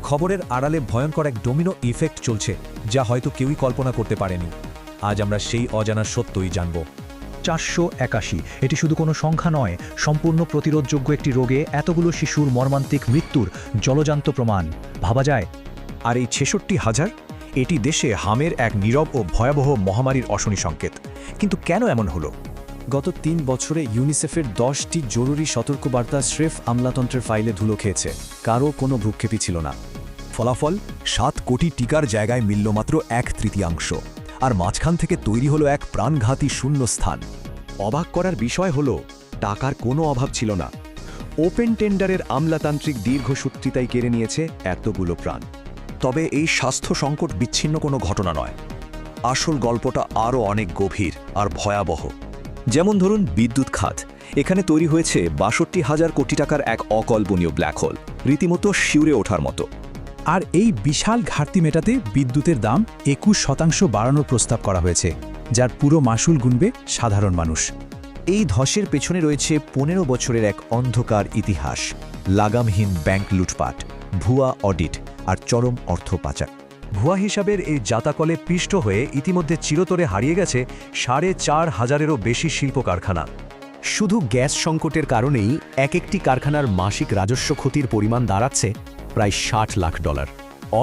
খবরের আড়ালে ভয়ঙ্কর এক ডোমিনো ইফেক্ট চলছে, যা হয়তো কেউই কল্পনা করতে পারেনি। আজ আমরা সেই অজানা সত্যই জানব। 481 এটি শুধু কোনো সংখ্যা নয়, সম্পূর্ণ প্রতিরোধযোগ্য একটি রোগে এতগুলো শিশুর মর্মান্তিক মৃত্যুর জলজান্ত প্রমাণ। ভাবা যায়। আর এই 66,000, এটি দেশে হামের এক নীরব ও ভয়াবহ মহামারীর অশনি সংকেত। কিন্তু কেন এমন হলো? গত 3 বছরে ইউনিসেফের 10টি জরুরি সতর্কবার্তা স্রেফ আমলাতন্ত্রের ফাইলে ধুলো খেয়েছে। কারও কোনো ভ্রুক্ষেপই ছিল না। ফলাফল 7 কোটি টিকার জায়গায় মিলল মাত্র 1/3, আর মাঝখান থেকে তৈরি হলো এক প্রাণঘাতী শূন্যস্থান। অবাক করার বিষয় হল, টাকার কোনো অভাব ছিল না। ওপেন টেন্ডারের আমলাতান্ত্রিক দীর্ঘসূত্রিতাই কেড়ে নিয়েছে এতগুলো প্রাণ। তবে এই স্বাস্থ্য সংকট বিচ্ছিন্ন কোনো ঘটনা নয়। আসল গল্পটা আরও অনেক গভীর আর ভয়াবহ। যেমন ধরুন বিদ্যুৎ খাত। এখানে তৈরি হয়েছে 62,000 কোটি টাকার এক অকল্পনীয় ব্ল্যাক হোল, রীতিমতো শিউরে ওঠার মতো। আর এই বিশাল ঘাটতি মেটাতে বিদ্যুতের দাম 21% বাড়ানোর প্রস্তাব করা হয়েছে, যার পুরো মাসুল গুনবে সাধারণ মানুষ। এই ধসের পেছনে রয়েছে 15 বছরের এক অন্ধকার ইতিহাস। লাগামহীন ব্যাংক লুটপাট, ভুয়া অডিট আর চরম অর্থ পাচার। ভুয়া হিসাবের এই জাতাকলে পিষ্ট হয়ে ইতিমধ্যে চিরতরে হারিয়ে গেছে 4,500-এরও বেশি শিল্প কারখানা। শুধু গ্যাস সংকটের কারণেই এক একটি কারখানার মাসিক রাজস্ব ক্ষতির পরিমাণ দাঁড়াচ্ছে প্রায় $60 লাখ।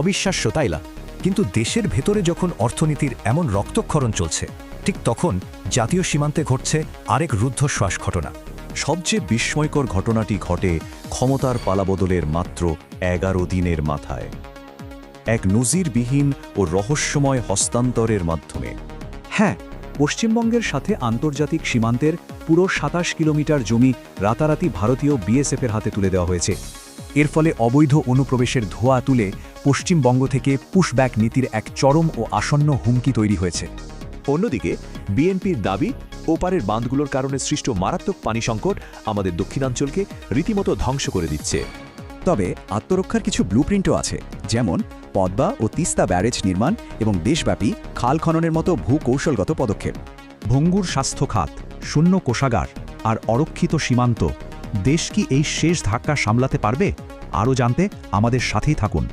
অবিশ্বাস্য, তাই না? কিন্তু দেশের ভেতরে যখন অর্থনীতির এমন রক্তক্ষরণ চলছে, ঠিক তখন জাতীয় সীমান্তে ঘটছে আরেক রুদ্ধশ্বাস ঘটনা। সবচেয়ে বিস্ময়কর ঘটনাটি ঘটে ক্ষমতার পালাবদলের মাত্র 11 দিনের মাথায়, এক নজিরবিহীন ও রহস্যময় হস্তান্তরের মাধ্যমে। হ্যাঁ, পশ্চিমবঙ্গের সাথে আন্তর্জাতিক সীমান্তের পুরো 27 কিলোমিটার জমি রাতারাতি ভারতীয় বিএসএফের হাতে তুলে দেওয়া হয়েছে। এর ফলে অবৈধ অনুপ্রবেশের ধোঁয়া তুলে পশ্চিমবঙ্গ থেকে পুশব্যাক নীতির এক চরম ও আসন্ন হুমকি তৈরি হয়েছে। অন্যদিকে বিএনপির দাবি, ওপারের বাঁধগুলোর কারণে সৃষ্ট মারাত্মক পানি সংকট আমাদের দক্ষিণাঞ্চলকে রীতিমতো ধ্বংস করে দিচ্ছে। তবে আত্মরক্ষার কিছু ব্লুপ্রিন্টও আছে, যেমন পদ্মা ও তিস্তা ব্যারেজ নির্মাণ এবং দেশব্যাপী খাল খননের মতো ভূকৌশলগত পদক্ষেপ। ভঙ্গুর স্বাস্থ্য খাত, শূন্য কোষাগার আর অরক্ষিত সীমান্ত, দেশ কি এই শেষ ধাক্কা সামলাতে পারবে? আরও জানতে আমাদের সাথেই থাকুন।